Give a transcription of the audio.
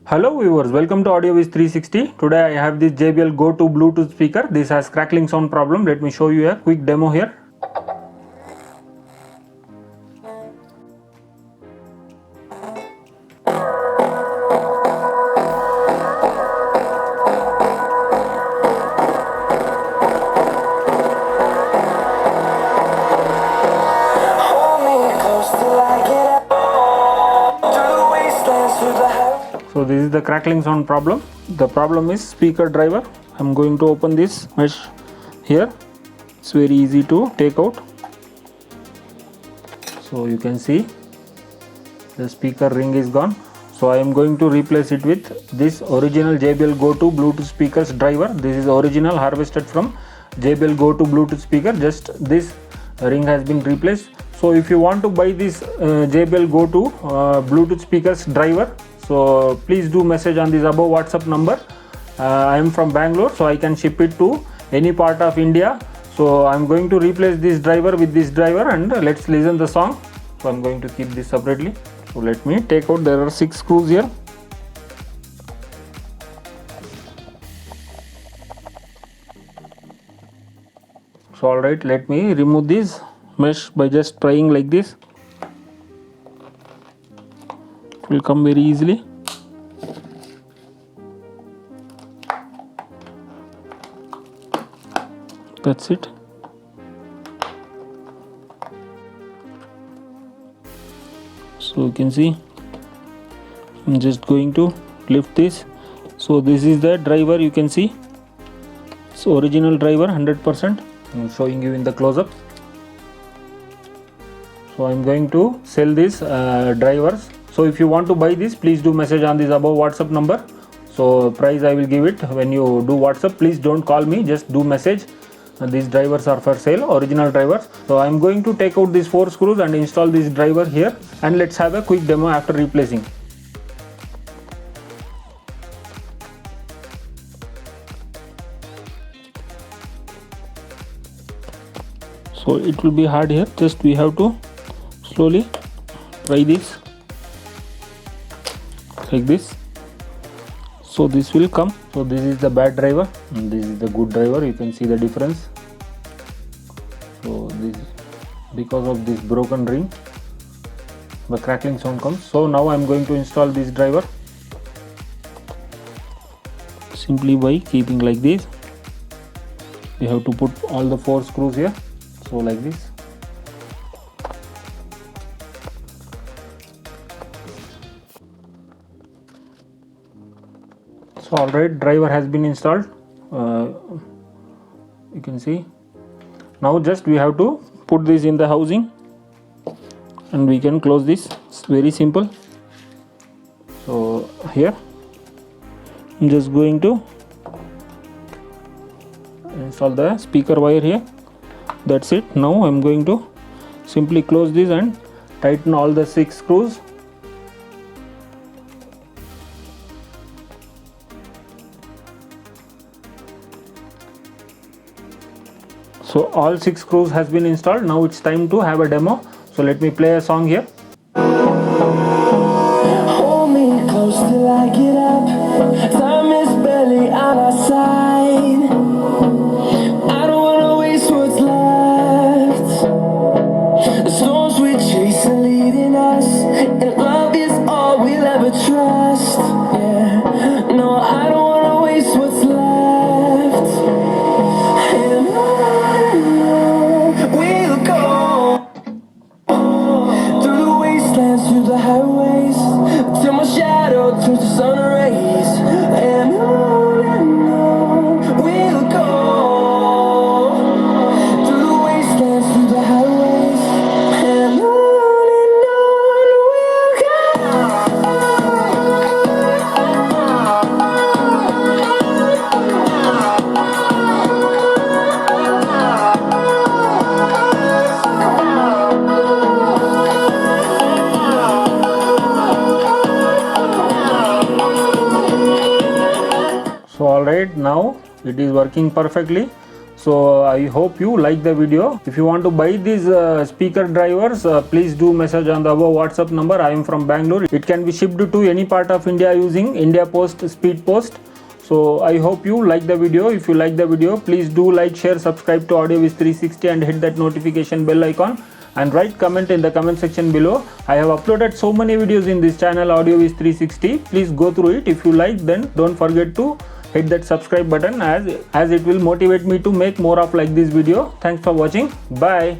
Hello viewers, welcome to AudioViz 360. Today I have this JBL Go to Bluetooth speaker. This has crackling sound problem. Let me show you a quick demo here. So this is the crackling sound problem. The problem is speaker driver. I'm going to open this mesh here. It's very easy to take out. So you can see the speaker ring is gone. So I am going to replace it with this original JBL Go to Bluetooth speakers driver. This is original, harvested from JBL Go to Bluetooth speaker. Just this ring has been replaced. So if you want to buy this JBL Go to Bluetooth speakers driver, so please do message on this above WhatsApp number. I am from Bangalore, so I can ship it to any part of India. So I'm going to replace this driver with this driver, and let's listen the song. So I'm going to keep this separately. So let me take out, there are 6 screws here. So alright, let me remove this mesh by just prying like this. It will come very easily. That's it. So you can see I'm just going to lift this. So this is the driver, you can see. It's original driver, 100%. I'm showing you in the close-up. So I'm going to sell these drivers. So if you want to buy this, please do message on this above WhatsApp number. So price I will give it when you do WhatsApp. Please don't call me, just do message. These drivers are for sale, original drivers. So I'm going to take out these 4 screws and install this driver here, and let's have a quick demo after replacing. So it will be hard here, just we have to slowly try this like this. So this will come. So this is the bad driver and this is the good driver. You can see the difference. So this, because of this broken ring, the crackling sound comes. So now I'm going to install this driver simply by keeping like this. We have to put all the 4 screws here. So like this. So alright, driver has been installed. You can see. Now just we have to put this in the housing and we can close this. It's very simple. So here I'm just going to install the speaker wire here. That's it. Now I'm going to simply close this and tighten all the 6 screws. So all 6 screws has been installed. Now it's time to have a demo. So let me play a song here. Hold me close till I get up. Time is barely on our side. I don't wanna waste what's left. The storms we chase are leading us, and love is all we'll ever trust. Yeah, no, I don't wanna waste what's left. And we'll go through the wastelands, through the highways, till my shadow turns to sun rays. And on we'll go through the wastelands, through the highways, and on we'll go. So alright, now it is working perfectly. So I hope you like the video. If you want to buy these speaker drivers, please do message on the above WhatsApp number. I am from Bangalore. It can be shipped to any part of India using India Post Speed Post. So I hope you like the video. If you like the video, please do like, share, subscribe to AudioViz 360 and hit that notification bell icon and write comment in the comment section below. I have uploaded so many videos in this channel AudioViz 360. Please go through it. If you like, then don't forget to hit that subscribe button as it will motivate me to make more of like this video. Thanks for watching. Bye.